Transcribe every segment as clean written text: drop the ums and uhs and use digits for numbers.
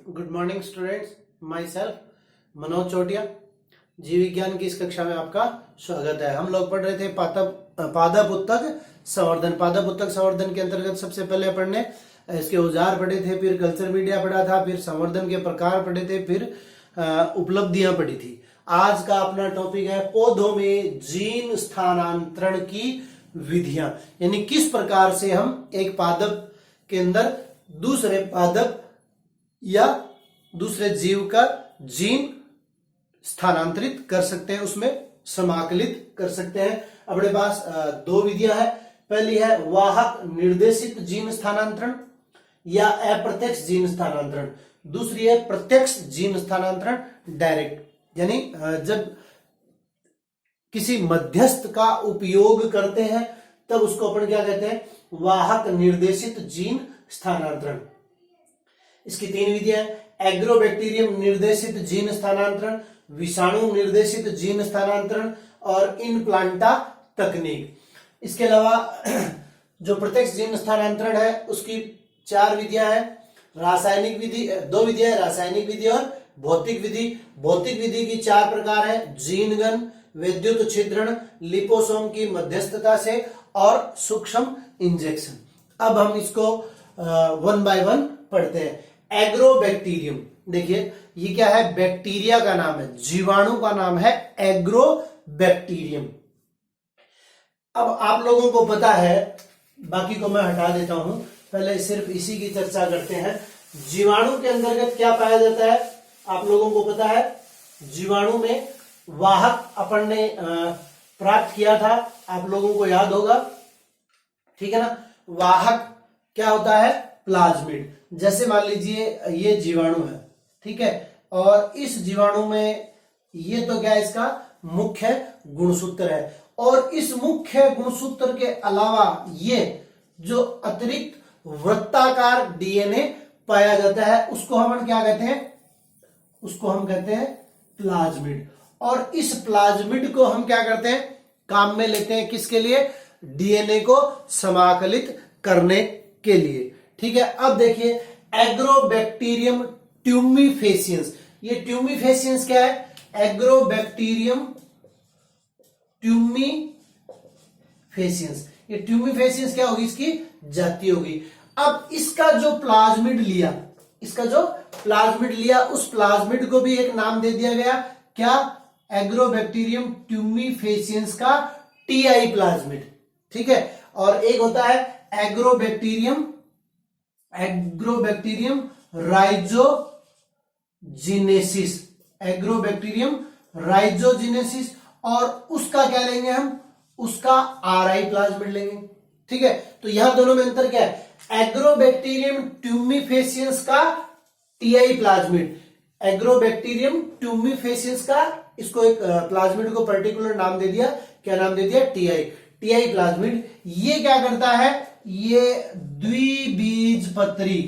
Good morning students, myself Manoj Chautia. जीव विज्ञान की इस कक्षा में आपका स्वागत है। हम लोग पढ़ रहे थे पादप उत्तक संवर्धन। पादप उत्तक संवर्धन के अंतर्गत सबसे पहले अपन ने इसके औजार पढ़े थे, फिर कल्चर मीडिया पढ़ा था, फिर संवर्धन के प्रकार पढ़े थे, फिर उपलब्धियां पढ़ी थी। आज का अपना टॉपिक है पौधों में जीन स्थानांतरण की विधियां, यानी किस प्रकार से हम एक पादप के अंदर दूसरे पादप या दूसरे जीव का जीन स्थानांतरित कर सकते हैं, उसमें समाकलित कर सकते हैं। अपने पास दो विधियां हैं। पहली है वाहक निर्देशित जीन स्थानांतरण या अप्रत्यक्ष जीन स्थानांतरण, दूसरी है प्रत्यक्ष जीन स्थानांतरण डायरेक्ट, यानी जब किसी मध्यस्थ का उपयोग करते हैं तब उसको अपन क्या कहते हैं, वाहक निर्देशित जीन स्थानांतरण। इसकी तीन विधियां हैं, एग्रोबैक्टीरियम निर्देशित जीन स्थानांतरण, विषाणु निर्देशित जीन स्थानांतरण और इनप्लांटा तकनीक। इसके अलावा जो प्रत्यक्ष जीन स्थानांतरण है उसकी चार विधियां हैं। रासायनिक विधि, दो विधियां हैं, रासायनिक विधि और भौतिक विधि। भौतिक विधि की चार प्रकार है, जीनगन, विद्युत छिद्रण, लिपोसोम की मध्यस्थता से और सूक्ष्म इंजेक्शन। अब हम इसको वन बाय वन पढ़ते हैं। एग्रोबैक्टीरियम, देखिए ये क्या है, बैक्टीरिया का नाम है, जीवाणु का नाम है एग्रोबैक्टीरियम। अब आप लोगों को पता है, बाकी को मैं हटा देता हूं, पहले सिर्फ इसी की चर्चा करते हैं। जीवाणु के अंतर्गत क्या पाया जाता है, आप लोगों को पता है। जीवाणु में वाहक अपन ने प्राप्त किया था, आप लोगों को याद होगा, ठीक है ना। वाहक क्या होता है, प्लाज्मिड। जैसे मान लीजिए ये जीवाणु है, ठीक है, और इस जीवाणु में ये तो क्या है, इसका मुख्य गुणसूत्र है, और इस मुख्य गुणसूत्र के अलावा ये जो अतिरिक्त वृत्ताकार डीएनए पाया जाता है उसको हम क्या कहते हैं, उसको हम कहते हैं प्लाज्मिड। और इस प्लाज्मिड को हम क्या करते हैं, काम में लेते हैं, किसके लिए, डीएनए को समाकलित करने के लिए, ठीक है। अब देखिए एग्रोबैक्टीरियम ट्यूमिफेसियंस, ये ट्यूमिफेसियंस क्या है, एग्रोबैक्टीरियम ट्यूमिफेसियंस, ये ट्यूमिफेसियंस क्या होगी, इसकी जाति होगी। अब इसका जो प्लाज्मिड लिया, इसका जो प्लाज्मिड लिया, उस प्लाज्मिड को भी एक नाम दे दिया गया, क्या, एग्रोबैक्टीरियम ट्यूमिफेसियंस का टीआई प्लाज्मिड, ठीक है। और एक होता है एग्रोबैक्टीरियम राइजोजिनेसिस, एग्रोबैक्टीरियम राइजोजिनेसिस, और उसका क्या लेंगे हम, उसका आरआई प्लाज्मिड लेंगे, ठीक है। तो यहां दोनों में अंतर क्या है, एग्रोबैक्टीरियम ट्यूमिफेसियंस का टीआई प्लाज्मिड, एग्रोबैक्टीरियम ट्यूमिफेसियंस का, इसको एक प्लाज्मिड को पर्टिकुलर नाम दे दिया, क्या नाम दे दिया, टीआई प्लाज्मिड। ये क्या करता है, ये द्विबीजपत्री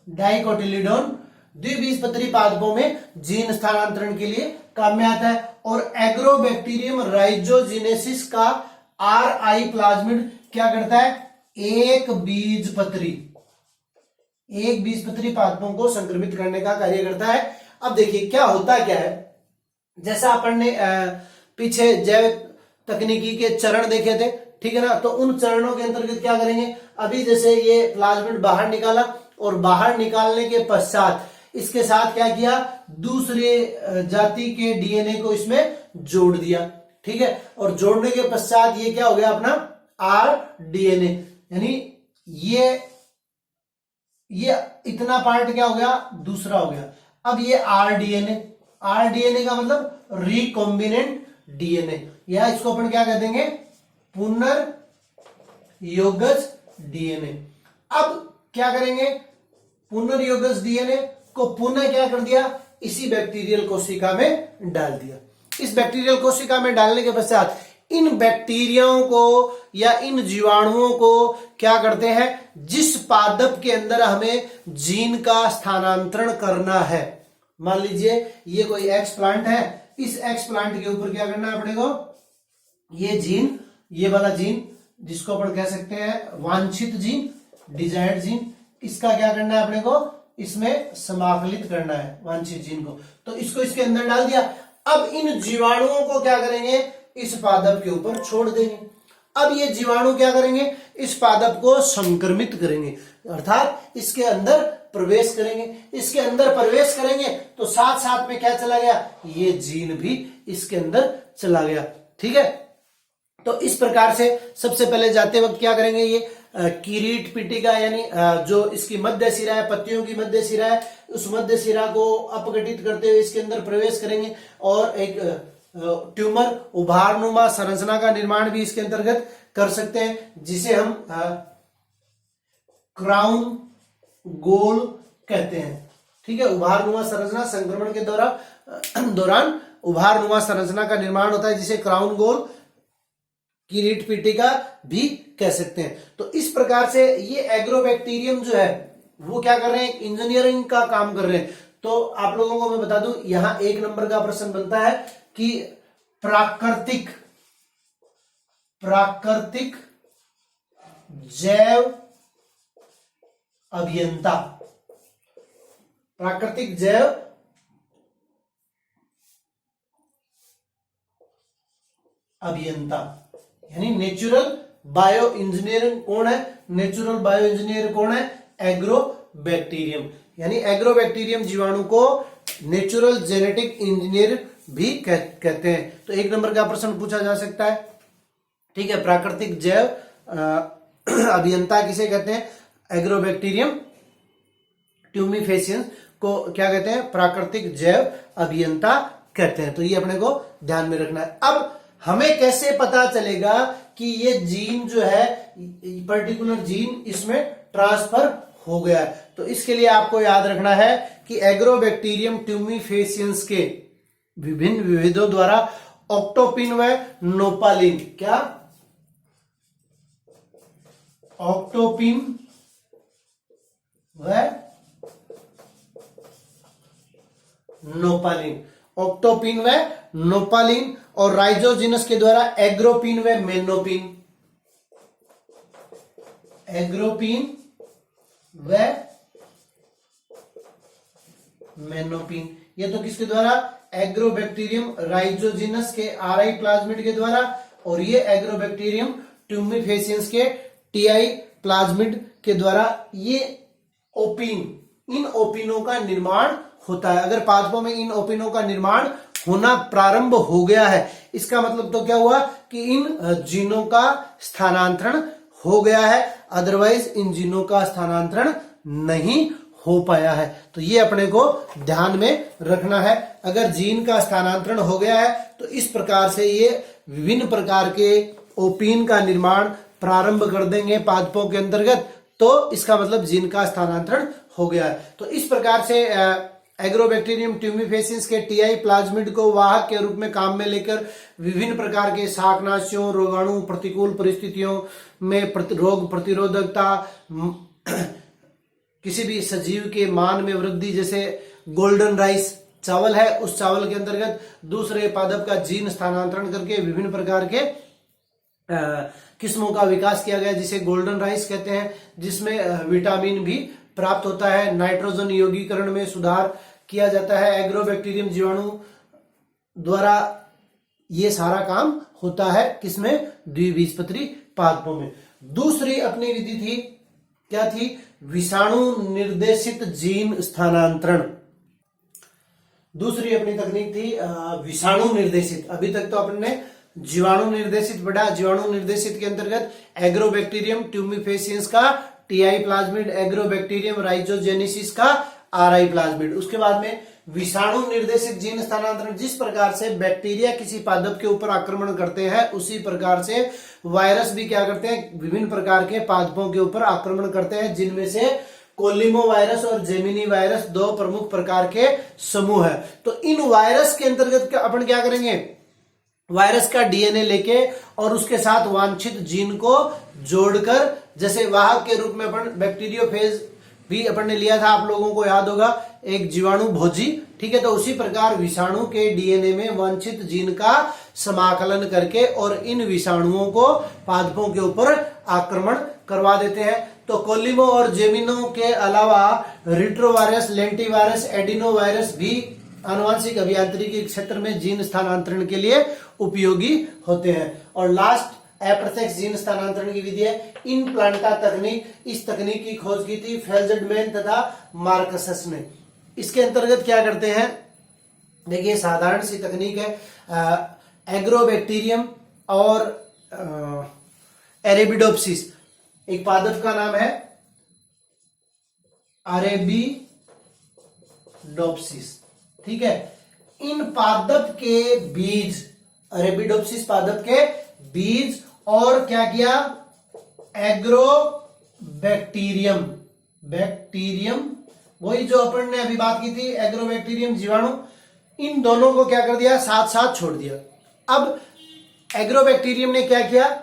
डाइकोटिलिडोन द्विबीजपत्री पादपों में जीन स्थानांतरण के लिए काम में आता है। और एग्रोबैक्टीरियम राइजोजिनेसिस का आरआई प्लाज्मिड क्या करता है, एक बीजपत्री पादपों को संक्रमित करने का कार्य करता है। अब देखिए क्या होता क्या है, जैसा अपन ने पीछे जैव तकनीकी के चरण देखे थे, ठीक है ना, तो उन चरणों के अंतर्गत क्या करेंगे, अभी जैसे ये प्लाज्मिड बाहर निकाला और बाहर निकालने के पश्चात इसके साथ क्या किया, दूसरे जाति के डीएनए को इसमें जोड़ दिया, ठीक है। और जोड़ने के पश्चात ये क्या हो गया, अपना आरडीएनए, यानी ये इतना पार्ट क्या हो गया, दूसरा हो गया। अब ये आरडीएनए का मतलब रिकॉम्बिनेंट डीएनए, या इसको अपन क्या कह देंगे, पुनर्योगज डीएनए। अब क्या करेंगे, पुनर्योगज डीएनए को पुनः क्या कर दिया, इसी बैक्टीरियल कोशिका में डाल दिया। इस बैक्टीरियल कोशिका में डालने के पश्चात इन बैक्टीरियाओं को या इन जीवाणुओं को क्या करते हैं, जिस पादप के अंदर हमें जीन का स्थानांतरण करना है, मान लीजिए ये कोई एक्स प्लांट है, इस एक्स प्लांट के ऊपर क्या करना है अपने को, ये जीन, ये वाला जीन जिसको अपन कह सकते हैं वांछित जीन, डिजायर्ड जीन, इसका क्या करना है अपने को, इसमें समाकलित करना है वांछित जीन को, तो इसको इसके अंदर डाल दिया। अब इन जीवाणुओं को क्या करेंगे, इस पादप के ऊपर छोड़ देंगे। अब ये जीवाणु क्या करेंगे, इस पादप को संक्रमित करेंगे, अर्थात इसके अंदर प्रवेश करेंगे। इसके अंदर प्रवेश करेंगे तो साथ साथ में क्या चला गया, ये जीन भी इसके अंदर चला गया। ठीक है, तो इस प्रकार से सबसे पहले जाते वक्त क्या करेंगे, ये किरीट पिटिका यानी जो इसकी मध्य सिरा है, पत्तियों की मध्य सिरा है, उस मध्य सिरा को अपघटित करते हुए इसके अंदर प्रवेश करेंगे और एक ट्यूमर उभारनुमा संरचना का निर्माण भी इसके अंतर्गत कर सकते हैं, जिसे हम क्राउन गोल कहते हैं। ठीक है, उभारनुमा संरचना संक्रमण के दौरान उभारनुमा संरचना का निर्माण होता है, जिसे क्राउन गोल किरीट पिटिका भी कह सकते हैं। तो इस प्रकार से ये एग्रोबैक्टीरियम जो है वो क्या कर रहे हैं, इंजीनियरिंग का काम कर रहे हैं। तो आप लोगों को मैं बता दूं, यहां 1 नंबर का प्रश्न बनता है कि प्राकृतिक जैव अभियंता, प्राकृतिक जैव अभियंता यानी नेचुरल बायो इंजीनियर कौन है, नेचुरल बायो इंजीनियर कौन है, एग्रोबैक्टीरियम। यानी एग्रोबैक्टीरियम जीवाणु को नेचुरल जेनेटिक इंजीनियर भी कहते हैं। तो 1 नंबर का प्रश्न पूछा जा सकता है। ठीक है, प्राकृतिक जैव अभियंता किसे कहते हैं, एग्रोबैक्टीरियम ट्यूमिफेसियंस को क्या कहते हैं, प्राकृतिक जैव अभियंता कहते हैं। तो ये अपने को ध्यान में रखना है। अब हमें कैसे पता चलेगा कि ये जीन जो है, पर्टिकुलर जीन इसमें ट्रांसफर हो गया है, तो इसके लिए आपको याद रखना है कि एग्रोबैक्टीरियम ट्यूमिफेसियंस के विभिन्न विविधों द्वारा ऑक्टोपिन व नोपालिन, क्या ऑक्टोपिन व नोपालिन, ऑक्टोपिन व नोपालिन और राइजोजिनस के द्वारा एग्रोपिन व मेनोपिन, एग्रोपिन व मेनोपिन, ये तो किसके द्वारा, एग्रोबैक्टीरियम राइजोजिनस के आरआई प्लाज्मिड के द्वारा, और ये एग्रोबैक्टीरियम ट्यूमिफेसियंस के टीआई प्लाज्मिड के द्वारा ये ओपिन, इन ओपिनों का निर्माण होता है। अगर पादपों में इन ओपिनों का निर्माण होना प्रारंभ हो गया है, इसका मतलब तो क्या हुआ कि इन जीनों का स्थानांतरण हो गया है, अदरवाइज इन जीनों का स्थानांतरण नहीं हो पाया है। तो ये अपने को ध्यान में रखना है। अगर जीन का स्थानांतरण हो गया है तो इस प्रकार से ये विभिन्न प्रकार के ओपिन का निर्माण प्रारंभ कर देंगे पादपों के अंतर्गत, तो इसका मतलब जीन का स्थानांतरण हो गया है। तो इस प्रकार से एग्रोबैक्टीरियम ट्यूमिफेसियंस के टीआई प्लाज्मिड को वाहक के रूप में काम में लेकर विभिन्न प्रकार के शाकनाशियों, रोगाणु, प्रतिकूल परिस्थितियों में रोग प्रतिरोधकता, किसी भी सजीव के मान में वृद्धि, जैसे गोल्डन राइस चावल है, उस चावल के अंतर्गत दूसरे पादप का जीन स्थानांतरण करके विभिन्न प्रकार के किस्मों का विकास किया गया, जिसे गोल्डन राइस कहते हैं, जिसमें विटामिन भी प्राप्त होता है। नाइट्रोजन यौगीकरण में सुधार किया जाता है। एग्रोबैक्टीरियम जीवाणु द्वारा ये सारा काम होता है किसमें, द्विबीजपत्री पादपों में। दूसरी अपनी विधि थी, क्या थी, विषाणु निर्देशित जीन स्थानांतरण। दूसरी अपनी तकनीक थी विषाणु निर्देशित। अभी तक तो अपने जीवाणु निर्देशित पढ़ा। जीवाणु निर्देशित के अंतर्गत एग्रोबैक्टीरियम ट्यूमिफेसियंस का टीआई प्लाज्मिड, एग्रोबैक्टीरियम राइजोजेनेसिस का आरआई प्लाज्मिड। उसके बाद में विषाणु निर्देशित जीन स्थानांतरण, जिस प्रकार से बैक्टीरिया किसी पादप के ऊपर आक्रमण करते हैं, उसी प्रकार से वायरस भी क्या करते हैं, विभिन्न प्रकार के पादपों के ऊपर आक्रमण करते हैं, जिनमें से कोलिमो वायरस और जेमिनी वायरस 2 प्रमुख प्रकार के समूह है। तो इन वायरस के अंतर्गत अपन क्या करेंगे, वायरस का डीएनए लेके और उसके साथ वांछित जीन को जोड़कर, जैसे वाहक के रूप में अपन बैक्टीरियोफेज भी अपन ने लिया था, आप लोगों को याद होगा, एक जीवाणु भोजी, ठीक है। तो उसी प्रकार विषाणु के डीएनए में वांछित जीन का समाकलन करके और इन विषाणुओं को पादपों के ऊपर आक्रमण करवा देते हैं। तो कोलिमो और जेमिनो के अलावा रिट्रोवायरस, लेंटिवायरस, एडिनोवायरस भी आनुवांशिक अभियांत्रिकी के क्षेत्र में जीन स्थानांतरण के लिए उपयोगी होते हैं। और लास्ट अप्रत्यक्ष जीन स्थानांतरण की विधि है इनप्लांटा तकनीक। इस तकनीक की खोज की थी फेल्जडमैन तथा मार्कसस ने। इसके अंतर्गत क्या करते हैं, देखिए साधारण सी तकनीक है। एग्रोबैक्टीरियम और अरेबिडोप्सिस, एक पादप का नाम है अरेबिडोप्सिस, ठीक है। इन पादप के बीज, अरेबिडोप्सिस पादप के बीज, और क्या किया, एग्रोबैक्टीरियम, बैक्टीरियम, वही जो अपन ने अभी बात की थी, एग्रोबैक्टीरियम जीवाणु, इन दोनों को क्या कर दिया, साथ साथ छोड़ दिया। अब एग्रोबैक्टीरियम ने क्या किया,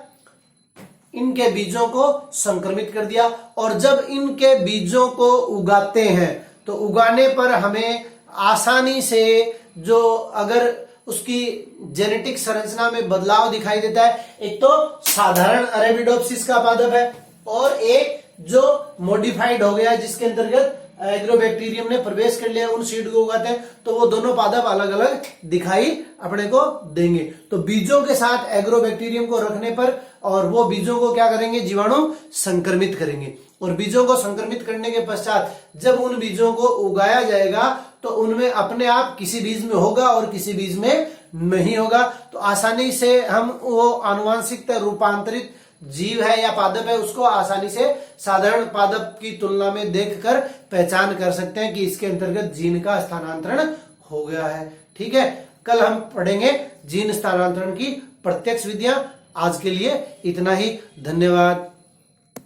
इनके बीजों को संक्रमित कर दिया। और जब इनके बीजों को उगाते हैं तो उगाने पर हमें आसानी से, जो अगर उसकी जेनेटिक संरचना में बदलाव दिखाई देता है, एक तो साधारण अरेबिडोप्सिस का पादप है और एक जो मॉडिफाइड हो गया जिसके अंतर्गत एग्रोबैक्टीरियम ने प्रवेश कर लिया, उन सीड को उगाते हैं, तो वो दोनों पादप अलग अलग दिखाई अपने को देंगे। तो बीजों के साथ एग्रोबैक्टीरियम को रखने पर, और वो बीजों को क्या करेंगे, जीवाणु संक्रमित करेंगे। और बीजों को संक्रमित करने के पश्चात जब उन बीजों को उगाया जाएगा तो उनमें अपने आप किसी बीज में होगा और किसी बीज में नहीं होगा। तो आसानी से हम वो आनुवांशिक रूपांतरित जीव है या पादप है उसको आसानी से साधारण पादप की तुलना में देखकर पहचान कर सकते हैं कि इसके अंतर्गत जीन का स्थानांतरण हो गया है, ठीक है। कल हम पढ़ेंगे जीन स्थानांतरण की प्रत्यक्ष विधियां। आज के लिए इतना ही, धन्यवाद।